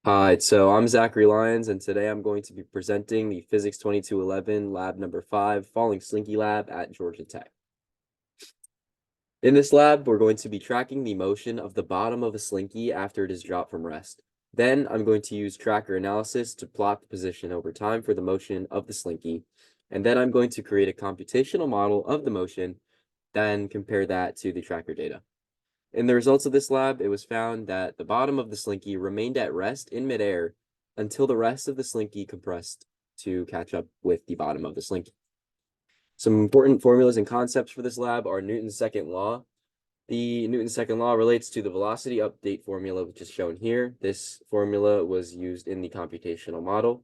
Hi, so I'm Zachary Lyons, and today I'm going to be presenting the Physics 2211 Lab number 5 Falling Slinky Lab at Georgia Tech. In this lab, we're going to be tracking the motion of the bottom of a slinky after it is dropped from rest. Then I'm going to use tracker analysis to plot the position over time for the motion of the slinky, and then I'm going to create a computational model of the motion, then compare that to the tracker data. In the results of this lab, it was found that the bottom of the slinky remained at rest in midair until the rest of the slinky compressed to catch up with the bottom of the slinky. Some important formulas and concepts for this lab are Newton's second law. The Newton's second law relates to the velocity update formula, which is shown here. This formula was used in the computational model.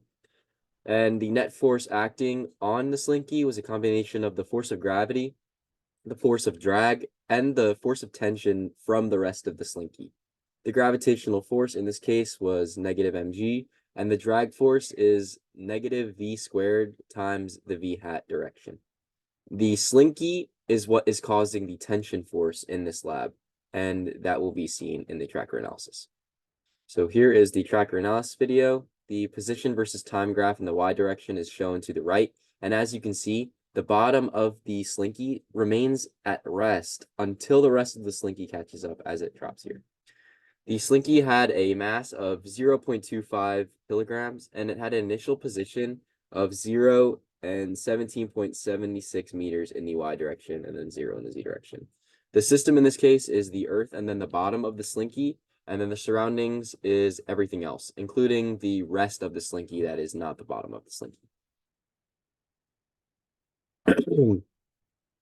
And the net force acting on the slinky was a combination of the force of gravity, the force of drag, and the force of tension from the rest of the slinky. The gravitational force in this case was negative mg, and the drag force is negative v squared times the v hat direction. The slinky is what is causing the tension force in this lab, and that will be seen in the tracker analysis. So here is the tracker analysis video. The position versus time graph in the y direction is shown to the right, and as you can see, the bottom of the slinky remains at rest until the rest of the slinky catches up as it drops here. The slinky had a mass of 0.25 kilograms, and it had an initial position of 0 and 17.76 meters in the y direction, and then 0 in the z direction. The system in this case is the earth, and then the bottom of the slinky, and then the surroundings is everything else, including the rest of the slinky that is not the bottom of the slinky.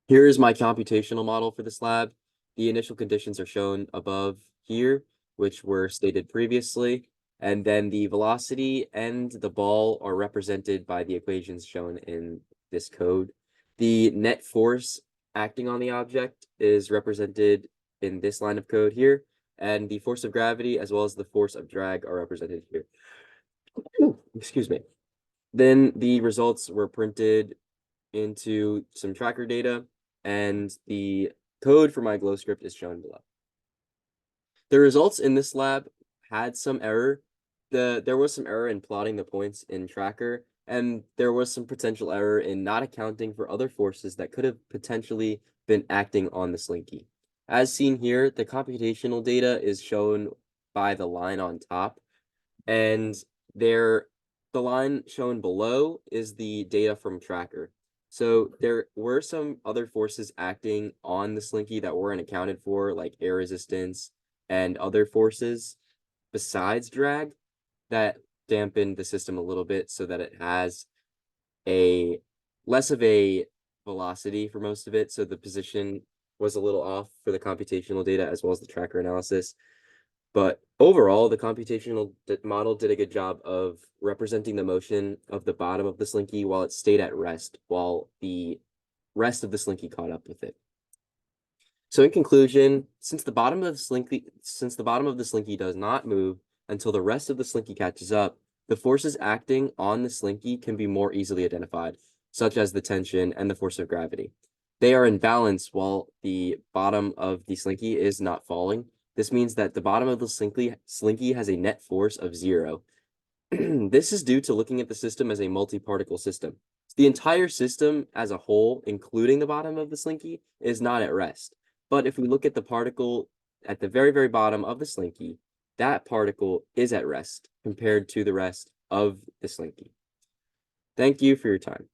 Here is my computational model for this lab. The initial conditions are shown above here, which were stated previously, and then the velocity and the ball are represented by the equations shown in this code. The net force acting on the object is represented in this line of code here, and the force of gravity as well as the force of drag are represented here. Excuse me. Then the results were printed into some tracker data, and the code for my glow script is shown below. The results in this lab had some error. There was some error in plotting the points in tracker, and there was some potential error in not accounting for other forces that could have potentially been acting on the slinky. As seen here, the computational data is shown by the line on top, and the line shown below is the data from tracker. So there were some other forces acting on the slinky that weren't accounted for, like air resistance and other forces besides drag that dampened the system a little bit so that it has a less of a velocity for most of it. So the position was a little off for the computational data as well as the tracker analysis. But overall, the computational model did a good job of representing the motion of the bottom of the slinky while it stayed at rest, while the rest of the slinky caught up with it. So in conclusion, since the bottom of the slinky does not move until the rest of the slinky catches up, the forces acting on the slinky can be more easily identified, such as the tension and the force of gravity. They are in balance while the bottom of the slinky is not falling. This means that the bottom of the slinky has a net force of 0. This is due to looking at the system as a multi-particle system. The entire system as a whole, including the bottom of the slinky, is not at rest. But if we look at the particle at the very, very bottom of the slinky, that particle is at rest compared to the rest of the slinky. Thank you for your time.